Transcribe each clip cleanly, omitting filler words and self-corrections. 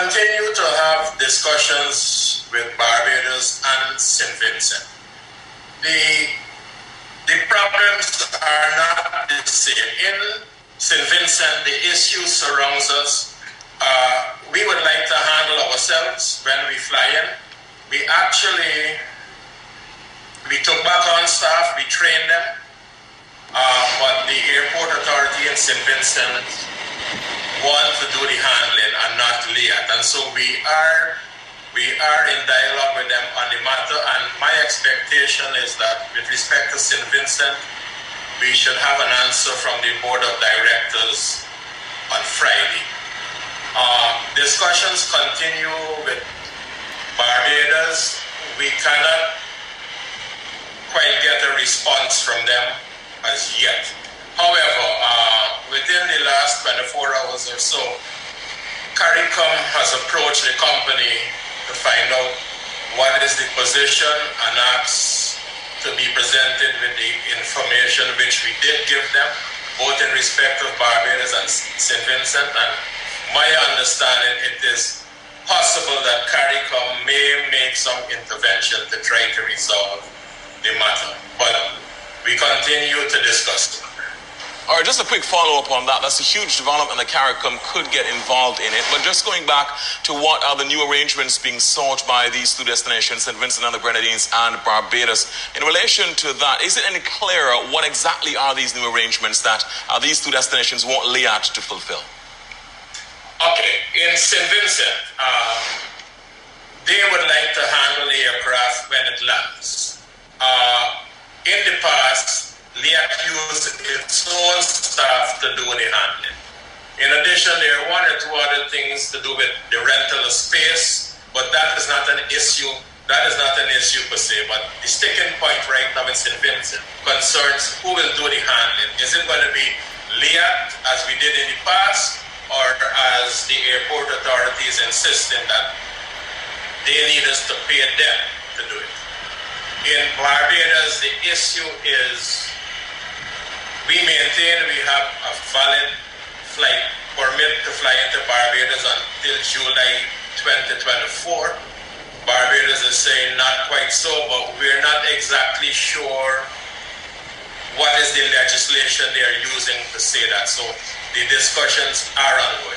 continue to have discussions with Barbados and St. Vincent. The problems are not the same. In St. Vincent, the issue surrounds us. We would like to handle ourselves when we fly in. We took back on staff, we trained them, but the airport authority in St. Vincent want to do the handling and not LIAT. And so we are in dialogue with them on the matter, and my expectation is that with respect to St. Vincent, we should have an answer from the board of directors on Friday. Discussions continue with Barbados. We cannot quite get a response from them as yet. However, within the last 24 hours or so, CARICOM has approached the company to find out what is the position and asks to be presented with the information which we did give them, both in respect of Barbados and St. Vincent. And my understanding, it is possible that CARICOM may make some intervention to try to resolve the matter, but we continue to discuss it. All right, just a quick follow-up on that. That's a huge development that CARICOM could get involved in it. But just going back to what are the new arrangements being sought by these two destinations, St. Vincent and the Grenadines and Barbados. In relation to that, is it any clearer what exactly are these new arrangements that these two destinations want LIAT to fulfill? Okay, in St. Vincent, they would like to handle the aircraft when it lands. In the past, LIAT used its own staff to do the handling. In addition, there are one or two other things to do with the rental of space, but that is not an issue. That is not an issue per se. But the sticking point right now in St. Vincent concerns who will do the handling. Is it going to be LIAT, as we did in the past, or as the airport authority is insisting that they need us to pay them to do it? In Barbados, the issue is we maintain we have a valid flight permit to fly into Barbados until July 2024. Barbados is saying not quite so, but we're not exactly sure what is the legislation they are using to say that. So the discussions are ongoing.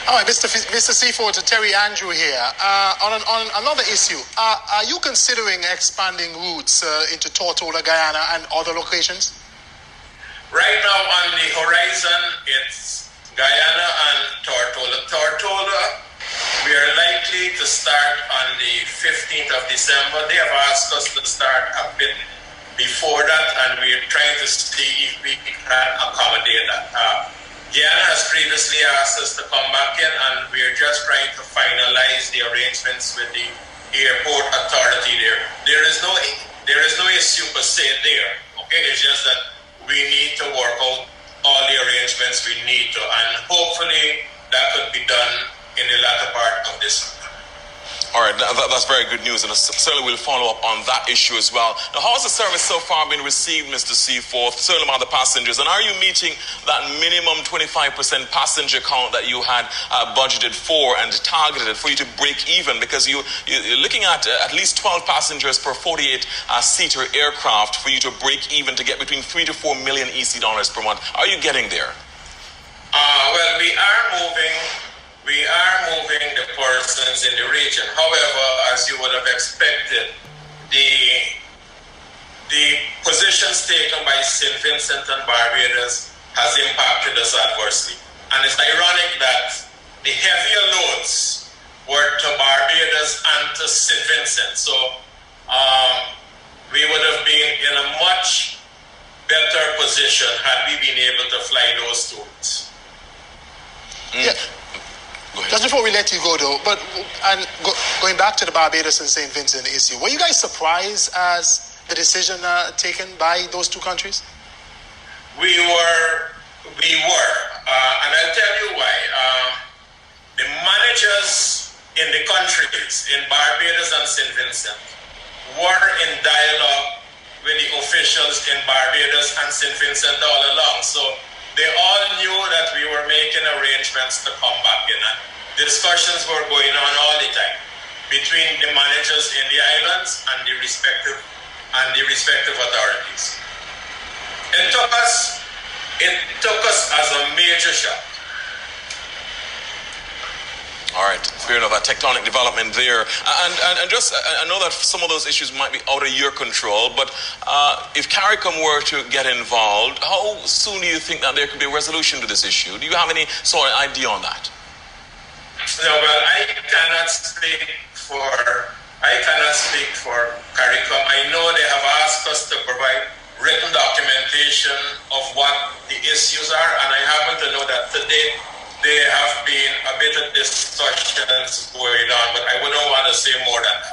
All right, Mr. Seaforth, Terry Andrew here. On another issue, are you considering expanding routes into Tortola, Guyana, and other locations? Right now on the horizon, it's Guyana and Tortola. Tortola, we are likely to start on the 15th of December. They have asked us to start a bit before that, and we're trying to see if we can accommodate that. Guyana has previously asked us to come back in, and we're just trying to finalize the arrangements with the airport authority there. There is no issue per se there. Okay, it's just that we need to work out all the arrangements we need to, and hopefully that could be done in the latter part of this month. All right, that's very good news, and certainly we'll follow up on that issue as well. Now, how has the service so far been received, Mr. Seaforth, certainly by the passengers, and are you meeting that minimum 25% passenger count that you had budgeted for and targeted for you to break even? Because you're looking at least 12 passengers per 48-seater aircraft for you to break even to get between 3 to 4 million EC dollars per month. Are you getting there? Well, we are moving the persons in the region. However, as you would have expected, the positions taken by St. Vincent and Barbados has impacted us adversely. And it's ironic that the heavier loads were to Barbados and to St. Vincent. So we would have been in a much better position had we been able to fly those two routes. Yeah. Just before we let you go, though, going back to the Barbados and St. Vincent issue, were you guys surprised as the decision taken by those two countries? We were, and I'll tell you why. The managers in the countries, in Barbados and St. Vincent, were in dialogue with the officials in Barbados and St. Vincent all along. So they all knew that we were making arrangements to come back in. And discussions were going on all the time between the managers in the islands and the respective authorities. It took us as a major shock. All right, fair enough. A tectonic development there, and just I know that some of those issues might be out of your control, but if CARICOM were to get involved, how soon do you think that there could be a resolution to this issue? Do you have any sort of idea on that? No, well, I cannot speak for CARICOM. I know they have asked us to provide written documentation of what the issues are, and I happen to know that today there have been a bit of discussions going on, but I wouldn't want to say more than that.